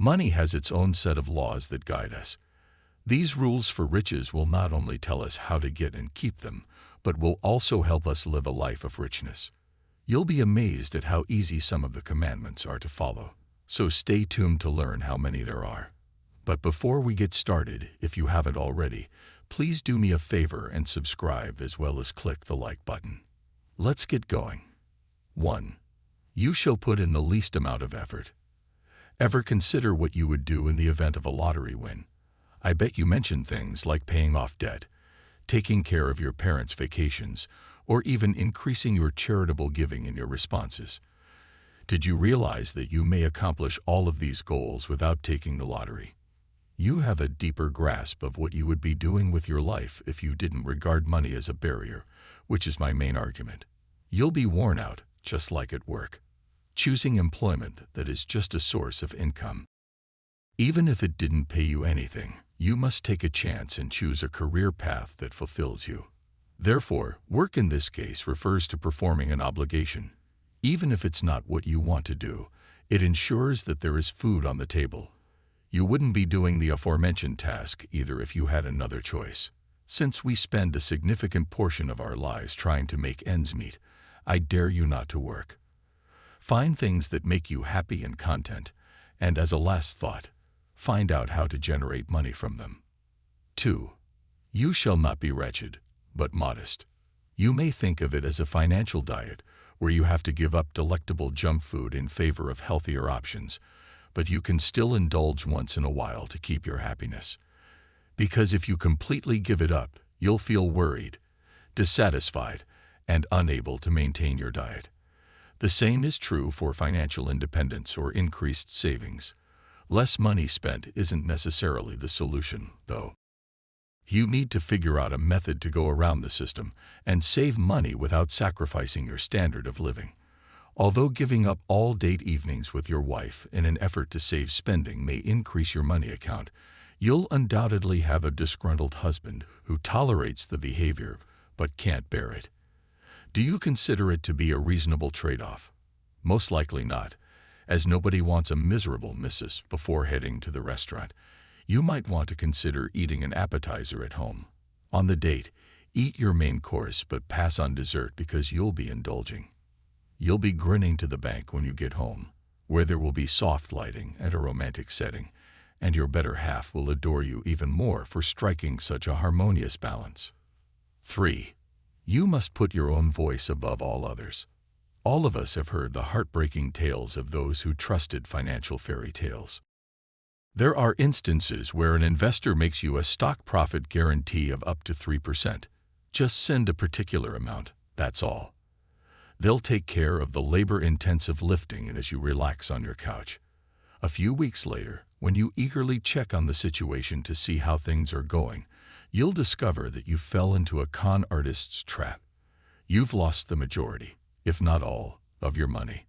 Money has its own set of laws that guide us. These rules for riches will not only tell us how to get and keep them, but will also help us live a life of richness. You'll be amazed at how easy some of the commandments are to follow. So stay tuned to learn how many there are. But before we get started, if you haven't already, please do me a favor and subscribe as well as click the like button. Let's get going. 1. You shall put in the least amount of effort. Ever consider what you would do in the event of a lottery win? I bet you mentioned things like paying off debt, taking care of your parents' vacations, or even increasing your charitable giving in your responses. Did you realize that you may accomplish all of these goals without taking the lottery? You have a deeper grasp of what you would be doing with your life if you didn't regard money as a barrier, which is my main argument. You'll be worn out, just like at work, choosing employment that is just a source of income. Even if it didn't pay you anything, you must take a chance and choose a career path that fulfills you. Therefore, work in this case refers to performing an obligation. Even if it's not what you want to do, it ensures that there is food on the table. You wouldn't be doing the aforementioned task either if you had another choice. Since we spend a significant portion of our lives trying to make ends meet, I dare you not to work. Find things that make you happy and content, and as a last thought, find out how to generate money from them. 2. You shall not be wretched, but modest. You may think of it as a financial diet, where you have to give up delectable junk food in favor of healthier options, but you can still indulge once in a while to keep your happiness. Because if you completely give it up, you'll feel worried, dissatisfied, and unable to maintain your diet. The same is true for financial independence or increased savings. Less money spent isn't necessarily the solution, though. You need to figure out a method to go around the system and save money without sacrificing your standard of living. Although giving up all date evenings with your wife in an effort to save spending may increase your money account, you'll undoubtedly have a disgruntled husband who tolerates the behavior but can't bear it. Do you consider it to be a reasonable trade-off? Most likely not, as nobody wants a miserable missus before heading to the restaurant. You might want to consider eating an appetizer at home. On the date, eat your main course but pass on dessert because you'll be indulging. You'll be grinning to the bank when you get home, where there will be soft lighting and a romantic setting, and your better half will adore you even more for striking such a harmonious balance. 3. You must put your own voice above all others. All of us have heard the heartbreaking tales of those who trusted financial fairy tales. There are instances where an investor makes you a stock profit guarantee of up to 3%. Just send a particular amount, that's all. They'll take care of the labor-intensive lifting as you relax on your couch. A few weeks later, when you eagerly check on the situation to see how things are going, you'll discover that you fell into a con artist's trap. You've lost the majority, if not all, of your money.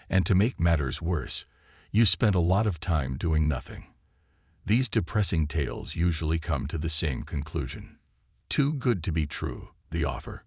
And to make matters worse, you spent a lot of time doing nothing. These depressing tales usually come to the same conclusion. Too good to be true, the offer.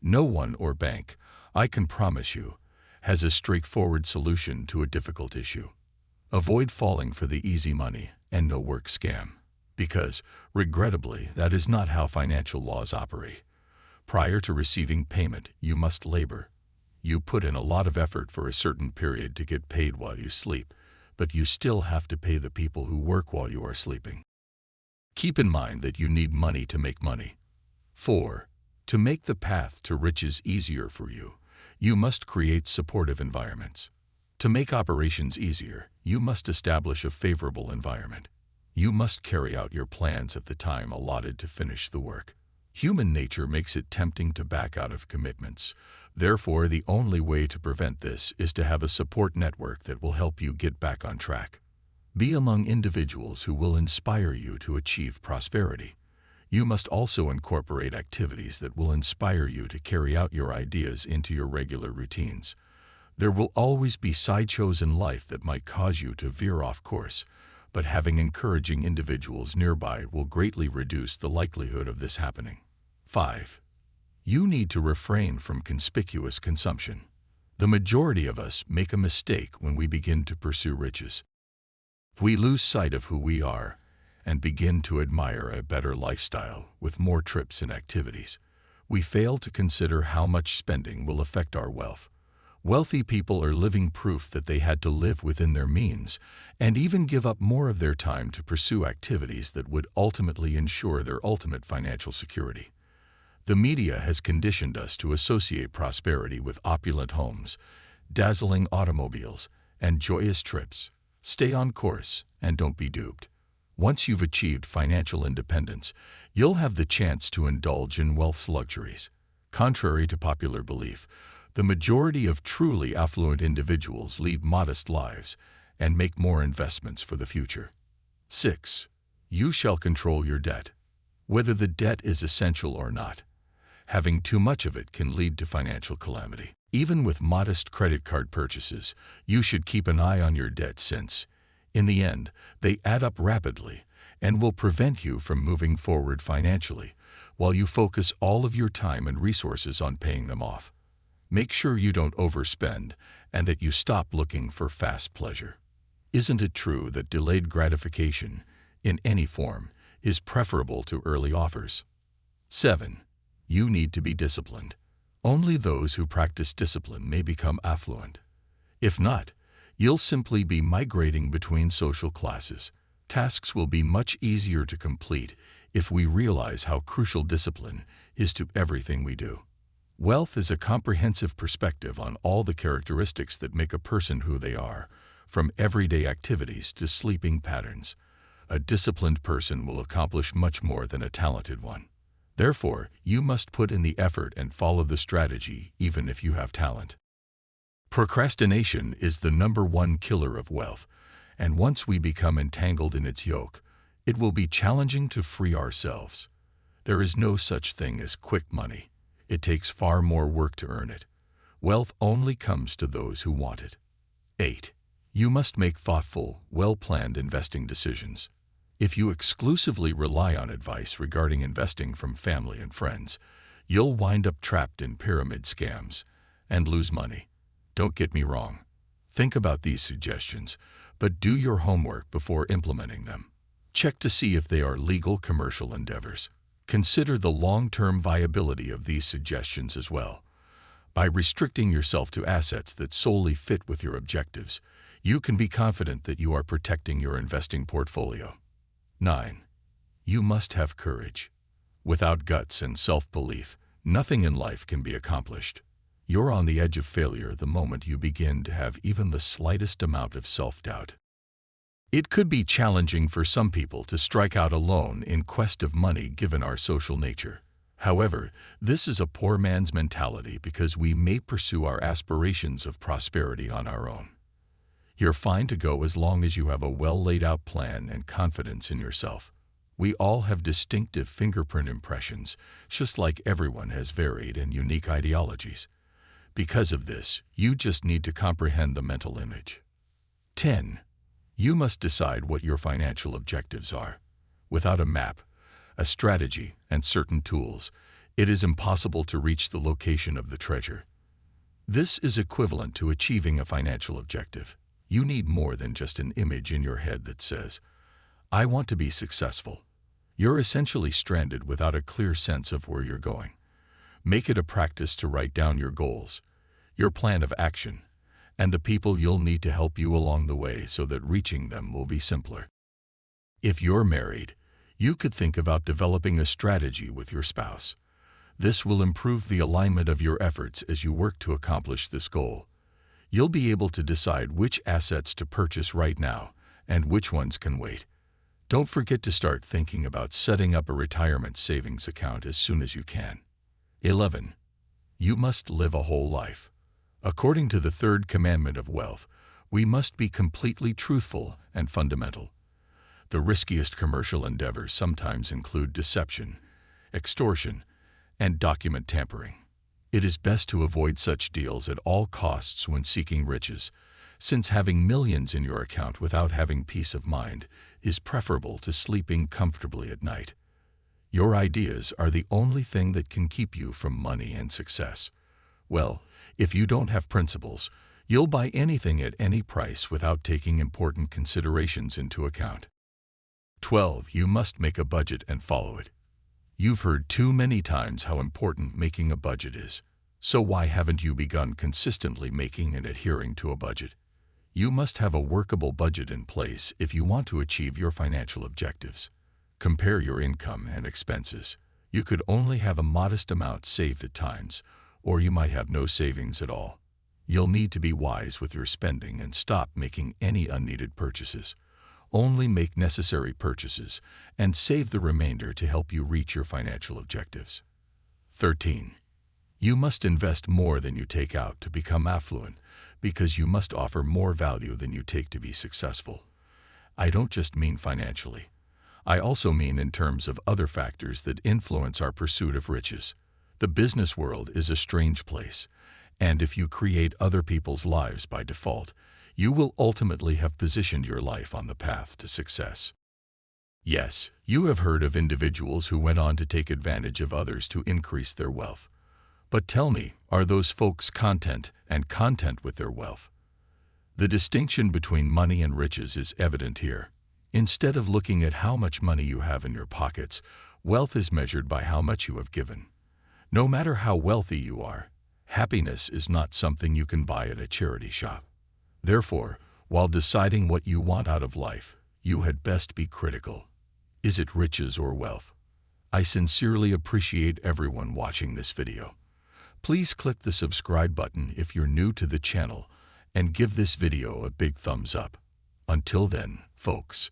No one or bank, I can promise you, has a straightforward solution to a difficult issue. Avoid falling for the easy money and no work scam, because, regrettably, that is not how financial laws operate. Prior to receiving payment, you must labor. You put in a lot of effort for a certain period to get paid while you sleep, but you still have to pay the people who work while you are sleeping. Keep in mind that you need money to make money. 4. To make the path to riches easier for you, you must create supportive environments. To make operations easier, you must establish a favorable environment. You must carry out your plans at the time allotted to finish the work. Human nature makes it tempting to back out of commitments. Therefore, the only way to prevent this is to have a support network that will help you get back on track. Be among individuals who will inspire you to achieve prosperity. You must also incorporate activities that will inspire you to carry out your ideas into your regular routines. There will always be sideshows in life that might cause you to veer off course, but having encouraging individuals nearby will greatly reduce the likelihood of this happening. 5. You need to refrain from conspicuous consumption. The majority of us make a mistake when we begin to pursue riches. We lose sight of who we are and begin to admire a better lifestyle with more trips and activities. We fail to consider how much spending will affect our wealth. Wealthy people are living proof that they had to live within their means and even give up more of their time to pursue activities that would ultimately ensure their ultimate financial security. The media has conditioned us to associate prosperity with opulent homes, dazzling automobiles, and joyous trips. Stay on course and don't be duped. Once you've achieved financial independence, you'll have the chance to indulge in wealth's luxuries. Contrary to popular belief, the majority of truly affluent individuals lead modest lives and make more investments for the future. 6. You shall control your debt. Whether the debt is essential or not, having too much of it can lead to financial calamity. Even with modest credit card purchases, you should keep an eye on your debt since, in the end, they add up rapidly and will prevent you from moving forward financially while you focus all of your time and resources on paying them off. Make sure you don't overspend and that you stop looking for fast pleasure. Isn't it true that delayed gratification, in any form, is preferable to early offers? 7. You need to be disciplined. Only those who practice discipline may become affluent. If not, you'll simply be migrating between social classes. Tasks will be much easier to complete if we realize how crucial discipline is to everything we do. Wealth is a comprehensive perspective on all the characteristics that make a person who they are, from everyday activities to sleeping patterns. A disciplined person will accomplish much more than a talented one. Therefore, you must put in the effort and follow the strategy even if you have talent. Procrastination is the #1 killer of wealth, and once we become entangled in its yoke, it will be challenging to free ourselves. There is no such thing as quick money. It takes far more work to earn it. Wealth only comes to those who want it. 8. You must make thoughtful, well-planned investing decisions. If you exclusively rely on advice regarding investing from family and friends, you'll wind up trapped in pyramid scams and lose money. Don't get me wrong. Think about these suggestions, but do your homework before implementing them. Check to see if they are legal commercial endeavors. Consider the long-term viability of these suggestions as well. By restricting yourself to assets that solely fit with your objectives, you can be confident that you are protecting your investing portfolio. 9. You must have courage. Without guts and self-belief, nothing in life can be accomplished. You're on the edge of failure the moment you begin to have even the slightest amount of self-doubt. It could be challenging for some people to strike out alone in quest of money given our social nature. However, this is a poor man's mentality because we may pursue our aspirations of prosperity on our own. You're fine to go as long as you have a well-laid-out plan and confidence in yourself. We all have distinctive fingerprint impressions, just like everyone has varied and unique ideologies. Because of this, you just need to comprehend the mental image. 10. You must decide what your financial objectives are. Without a map, a strategy, and certain tools, it is impossible to reach the location of the treasure. This is equivalent to achieving a financial objective. You need more than just an image in your head that says, "I want to be successful." You're essentially stranded without a clear sense of where you're going. Make it a practice to write down your goals, your plan of action, and the people you'll need to help you along the way so that reaching them will be simpler. If you're married, you could think about developing a strategy with your spouse. This will improve the alignment of your efforts as you work to accomplish this goal. You'll be able to decide which assets to purchase right now and which ones can wait. Don't forget to start thinking about setting up a retirement savings account as soon as you can. 11. You must live a whole life. According to the third commandment of wealth, we must be completely truthful and fundamental. The riskiest commercial endeavors sometimes include deception, extortion, and document tampering. It is best to avoid such deals at all costs when seeking riches, since having millions in your account without having peace of mind is preferable to sleeping comfortably at night. Your ideas are the only thing that can keep you from money and success. Well, if you don't have principles, You'll buy anything at any price without taking important considerations into account. 12. You must make a budget and follow it. You've heard too many times how important making a budget is. So why haven't you begun consistently making and adhering to a budget? You must have a workable budget in place if you want to achieve your financial objectives. Compare your income and expenses. You could only have a modest amount saved at times, or you might have no savings at all. You'll need to be wise with your spending and stop making any unneeded purchases. Only make necessary purchases and save the remainder to help you reach your financial objectives. 13. You must invest more than you take out to become affluent, because you must offer more value than you take to be successful. I don't just mean financially. I also mean in terms of other factors that influence our pursuit of riches. The business world is a strange place, and if you create other people's lives by default, you will ultimately have positioned your life on the path to success. Yes, you have heard of individuals who went on to take advantage of others to increase their wealth. But tell me, are those folks content with their wealth? The distinction between money and riches is evident here. Instead of looking at how much money you have in your pockets, wealth is measured by how much you have given. No matter how wealthy you are, happiness is not something you can buy at a charity shop. Therefore, while deciding what you want out of life, you had best be critical. Is it riches or wealth? I sincerely appreciate everyone watching this video. Please click the subscribe button if you're new to the channel and give this video a big thumbs up. Until then, folks.